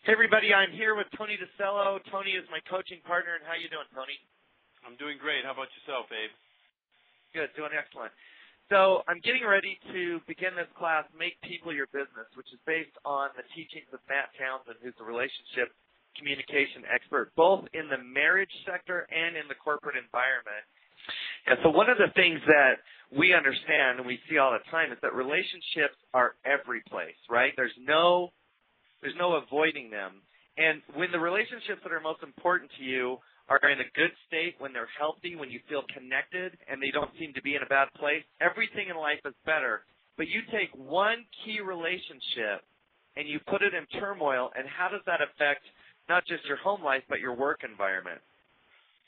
Hey, everybody, I'm here with Tony Dicello. Tony is my coaching partner, and how you doing, Tony? I'm doing great. How about yourself, Abe? Good, doing excellent. So I'm getting ready to begin this class, Make People Your Business, which is based on the teachings of Matt Townsend, who's a relationship communication expert, both in the marriage sector and in the corporate environment. And so one of the things that we understand and we see all the time is that relationships are every place, right? There's no avoiding them. And when the relationships that are most important to you are in a good state, when they're healthy, when you feel connected and they don't seem to be in a bad place, everything in life is better. But you take one key relationship and you put it in turmoil, and how does that affect not just your home life but your work environment?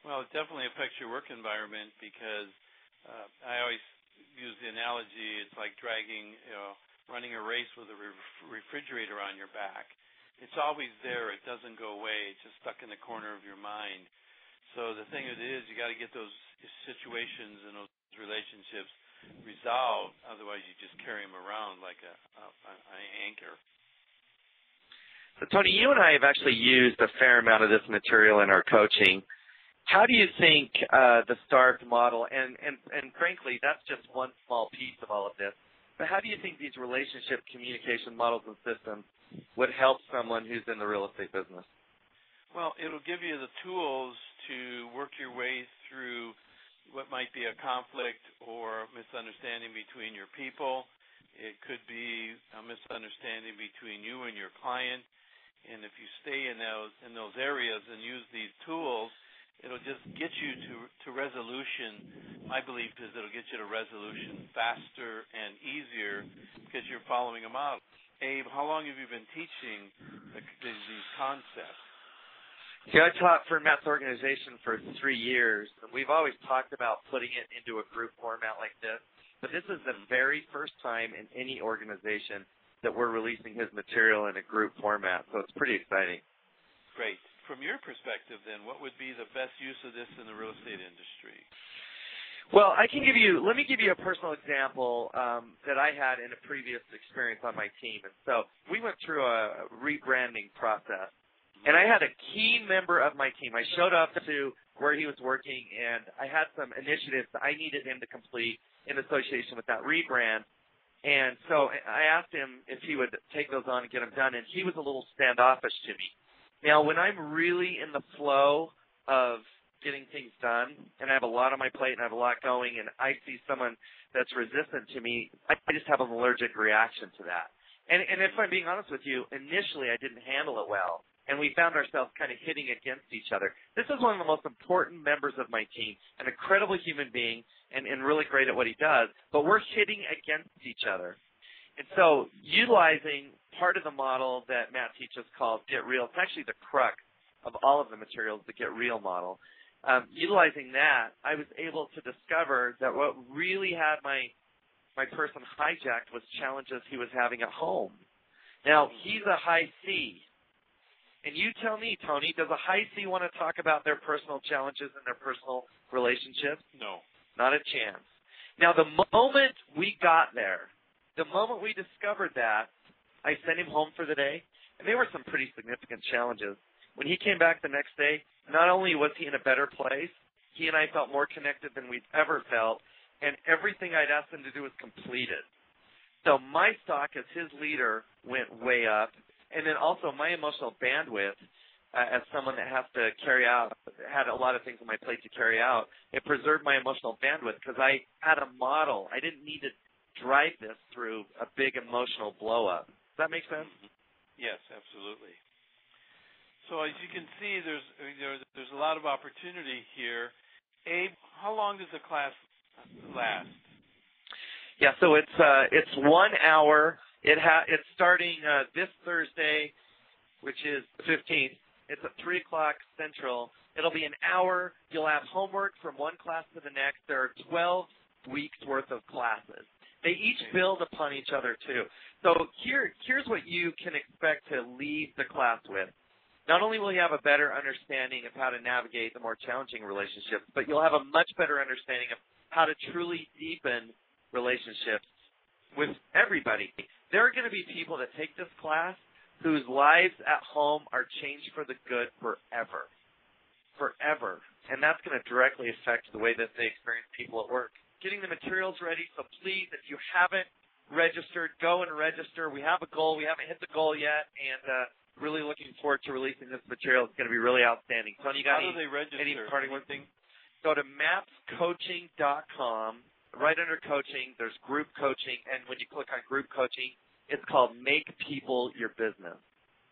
Well, it definitely affects your work environment because I always use the analogy, it's like running a race with a refrigerator on your back. It's always there. It doesn't go away. It's just stuck in the corner of your mind. So the thing is, you got to get those situations and those relationships resolved. Otherwise, you just carry them around like an anchor. So, Tony, you and I have actually used a fair amount of this material in our coaching. How do you think the START model, and frankly, that's just one small piece of all of this, but how do you think these relationship communication models and systems would help someone who's in the real estate business? Well, it'll give you the tools to work your way through what might be a conflict or misunderstanding between your people. It could be a misunderstanding between you and your client. And if you stay in those areas and use these tools, it'll just get you to resolution. My belief is it'll get you to resolution faster and easier because you're following a model. Abe, how long have you been teaching these concepts? Yeah, I taught for Matt's organization for 3 years. We've always talked about putting it into a group format like this, but this is the very first time in any organization that we're releasing his material in a group format, so it's pretty exciting. Great. From your perspective, then, what would be the best use of this in the real estate industry? Well, let me give you a personal example that I had in a previous experience on my team. And so we went through a rebranding process, and I had a key member of my team. I showed up to where he was working, and I had some initiatives that I needed him to complete in association with that rebrand. And so I asked him if he would take those on and get them done, and he was a little standoffish to me. Now, when I'm really in the flow of getting things done, and I have a lot on my plate and I have a lot going, and I see someone that's resistant to me, I just have an allergic reaction to that. And if I'm being honest with you, initially I didn't handle it well, and we found ourselves kind of hitting against each other. This is one of the most important members of my team, an incredible human being, and really great at what he does, but we're hitting against each other. And so utilizing part of the model that Matt teaches called Get Real, it's actually the crux of all of the materials, the Get Real model. Utilizing that, I was able to discover that what really had my person hijacked was challenges he was having at home. Now, he's a high C. And you tell me, Tony, does a high C want to talk about their personal challenges and their personal relationships? No. Not a chance. Now, the moment we got there, the moment we discovered that, I sent him home for the day, and there were some pretty significant challenges. When he came back the next day, not only was he in a better place, he and I felt more connected than we've ever felt, and everything I'd asked him to do was completed. So my stock as his leader went way up, and then also my emotional bandwidth as someone that has to had a lot of things on my plate to carry out, it preserved my emotional bandwidth because I had a model. I didn't need to drive this through a big emotional blow-up. Does that make sense? Yes, absolutely. So as you can see, there's a lot of opportunity here. Abe, how long does the class last? Yeah, so it's 1 hour. It's starting this Thursday, which is the 15th. It's at 3 o'clock Central. It'll be an hour. You'll have homework from one class to the next. There are 12 weeks worth of classes. They each build upon each other, too. So here's what you can expect to leave the class with. Not only will you have a better understanding of how to navigate the more challenging relationships, but you'll have a much better understanding of how to truly deepen relationships with everybody. There are going to be people that take this class whose lives at home are changed for the good forever. Forever. And that's going to directly affect the way that they experience people at work. Getting the materials ready, so please, if you haven't registered, go and register. We have a goal. We haven't hit the goal yet, and really looking forward to releasing this material. It's going to be really outstanding. Tony, you got How do they register? any parting words? Go to mapscoaching.com. Right under coaching, there's group coaching, and when you click on group coaching, it's called Make People Your Business.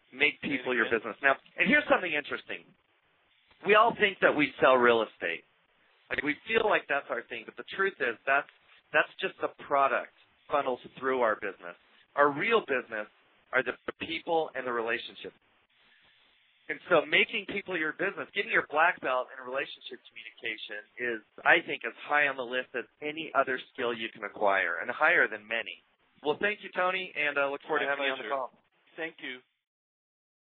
Make People Your Business. Now, and here's something interesting. We all think that we sell real estate. Like, we feel like that's our thing, but the truth is that's just the product funnels through our business. Our real business are the people and the relationships. And so making people your business, getting your black belt in relationship communication is, I think, as high on the list as any other skill you can acquire, and higher than many. Well, thank you, Tony, and I look forward to having you on the call. Thank you.